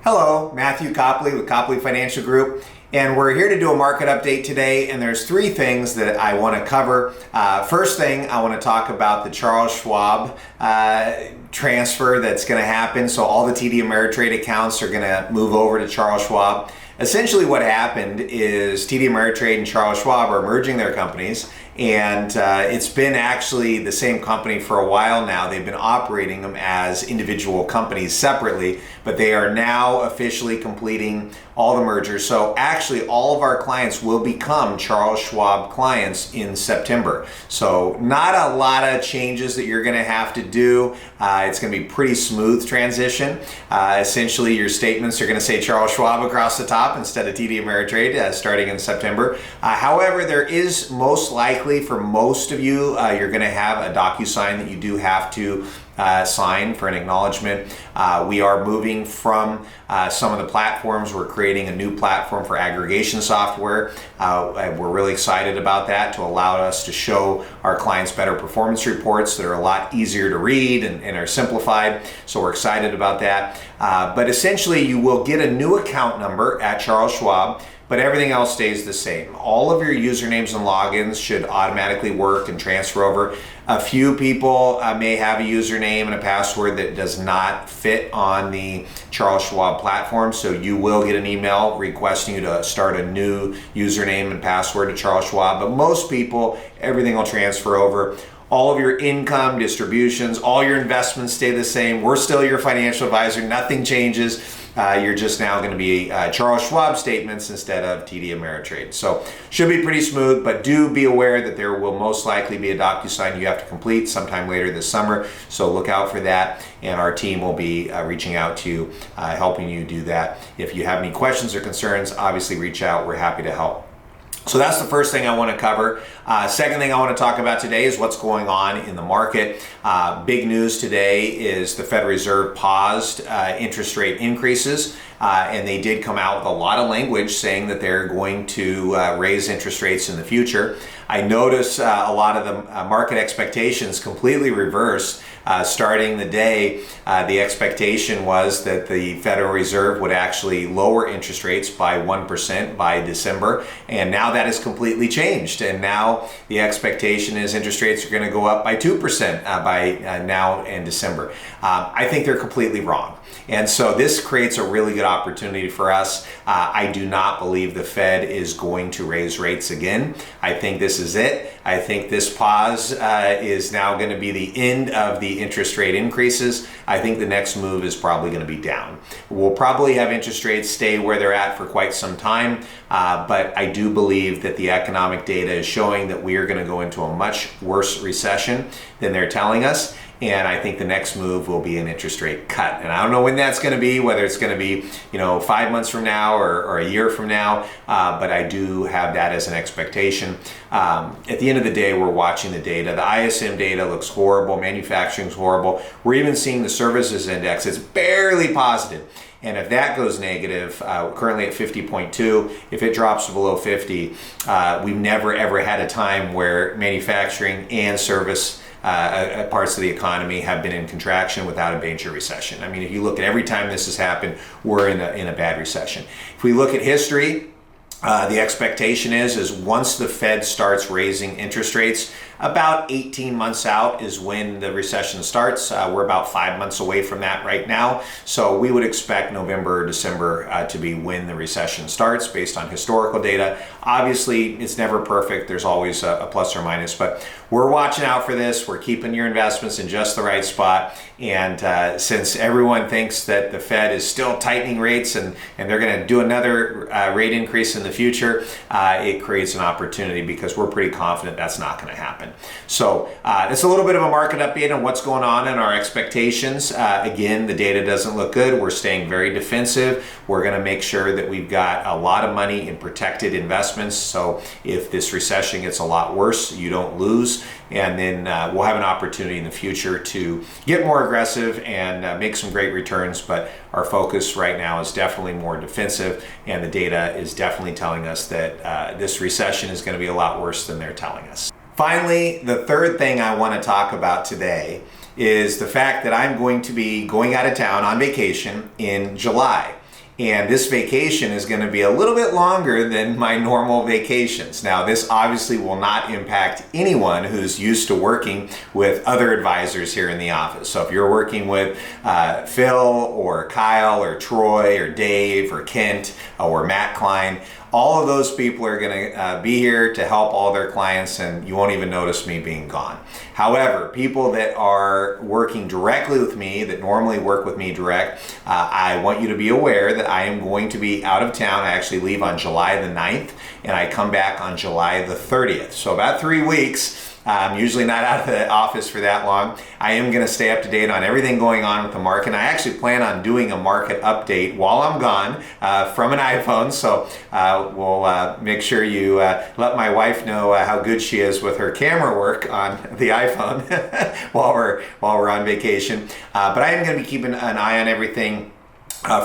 Hello, Matthew Copley with Copley Financial Group, and we're here to do a market update today, and there's three things that I want to cover. First thing, I want to talk about the Charles Schwab transfer that's going to happen. So all the TD Ameritrade accounts are going to move over to Charles Schwab. Essentially what happened is TD Ameritrade and Charles Schwab are merging their companies, and it's been actually the same company for a while now. They've been operating them as individual companies separately, but they are now officially completing all the mergers. So actually all of our clients will become Charles Schwab clients in September. So not a lot of changes that you're going to have to do. It's going to be pretty smooth transition. Essentially your statements are going to say Charles Schwab across the top instead of TD Ameritrade starting in September. However, there is most likely for most of you, you're going to have a DocuSign that you do have to sign for an acknowledgement. We are moving from some of the platforms. We're creating a new platform for aggregation software. We're really excited about that to allow us to show our clients better performance reports that are a lot easier to read and are simplified. So we're excited about that. But essentially you will get a new account number at Charles Schwab, but everything else stays the same. All of your usernames and logins should automatically work and transfer over. A few people may have a username and a password that does not fit on the Charles Schwab platform, so you will get an email requesting you to start a new username and password at Charles Schwab. But most people, everything will transfer over. All of your income, distributions, all your investments stay the same. We're still your financial advisor. Nothing changes. You're just now going to be Charles Schwab statements instead of TD Ameritrade. So should be pretty smooth, but do be aware that there will most likely be a DocuSign you have to complete sometime later this summer. So look out for that, and our team will be reaching out to you, helping you do that. If you have any questions or concerns, obviously reach out. We're happy to help. So that's the first thing I want to cover. Second thing I want to talk about today is what's going on in the market. Big news today is the Federal Reserve paused interest rate increases, and they did come out with a lot of language saying that they're going to raise interest rates in the future. I notice a lot of the market expectations completely reversed. Starting the day, the expectation was that the Federal Reserve would actually lower interest rates by 1% by December, and now that has completely changed. And now the expectation is interest rates are going to go up by 2% by now in December. I think they're completely wrong. And so this creates a really good opportunity for us. I do not believe the Fed is going to raise rates again. I think this is it. I think this pause is now going to be the end of the interest rate increases. I think the next move is probably going to be down. We'll probably have interest rates stay where they're at for quite some time, but I do believe that the economic data is showing that we are going to go into a much worse recession than they're telling us. And I think the next move will be an interest rate cut. And I don't know when that's going to be, whether it's going to be 5 months from now or a year from now, but I do have that as an expectation. At the end of the day, we're watching the data. The ISM data looks horrible. Manufacturing's horrible. We're even seeing the services index. It's barely positive. And if that goes negative, currently at 50.2, if it drops below 50, we've never ever had a time where manufacturing and service parts of the economy have been in contraction without a major recession. I mean, if you look at every time this has happened, we're in a bad recession. If we look at history, the expectation is once the Fed starts raising interest rates, about 18 months out is when the recession starts. We're about 5 months away from that right now. So we would expect November or December to be when the recession starts based on historical data. Obviously, it's never perfect. There's always a plus or minus, but we're watching out for this. We're keeping your investments in just the right spot. And since everyone thinks that the Fed is still tightening rates and they're going to do another rate increase in the future, it creates an opportunity because we're pretty confident that's not going to happen. So that's a little bit of a market update on what's going on and our expectations. Again, the data doesn't look good. We're staying very defensive. We're going to make sure that we've got a lot of money in protected investments. So if this recession gets a lot worse, you don't lose. And then we'll have an opportunity in the future to get more aggressive and make some great returns. But our focus right now is definitely more defensive, and the data is definitely telling us that this recession is going to be a lot worse than they're telling us. Finally, the third thing I want to talk about today is the fact that I'm going to be going out of town on vacation in July. and this vacation is going to be a little bit longer than my normal vacations. Now, this obviously will not impact anyone who's used to working with other advisors here in the office. So if you're working with Phil or Kyle or Troy or Dave or Kent or Matt Klein, all of those people are going to be here to help all their clients, and you won't even notice me being gone. However, people that are working directly with me, that normally work with me direct, I want you to be aware that I am going to be out of town. I actually leave on July the 9th, and I come back on July the 30th. So about 3 weeks. I'm usually not out of the office for that long. I am going to stay up to date on everything going on with the market. And I actually plan on doing a market update while I'm gone from an iPhone. So we'll make sure you let my wife know how good she is with her camera work on the iPhone while we're on vacation. But I am going to be keeping an eye on everything.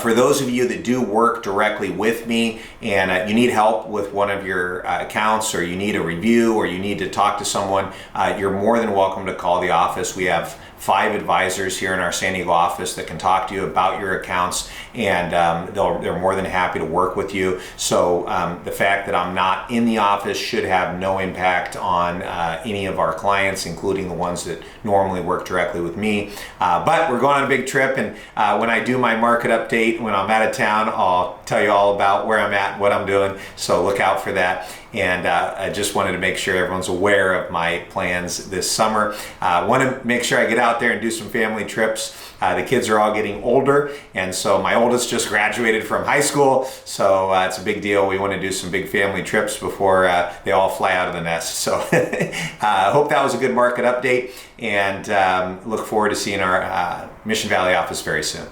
For those of you that do work directly with me and you need help with one of your accounts, or you need a review, or you need to talk to someone, you're more than welcome to call the office. We have 5 advisors here in our San Diego office that can talk to you about your accounts, and they're more than happy to work with you. So the fact that I'm not in the office should have no impact on any of our clients, including the ones that normally work directly with me. But we're going on a big trip, and when I do my market update, when I'm out of town, I'll tell you all about where I'm at, what I'm doing, so look out for that. And I just wanted to make sure everyone's aware of my plans this summer. I want to make sure I get out there and do some family trips. The kids are all getting older, and so my oldest just graduated from high school, so it's a big deal. We want to do some big family trips before they all fly out of the nest. So I hope that was a good market update, and look forward to seeing our Mission Valley office very soon.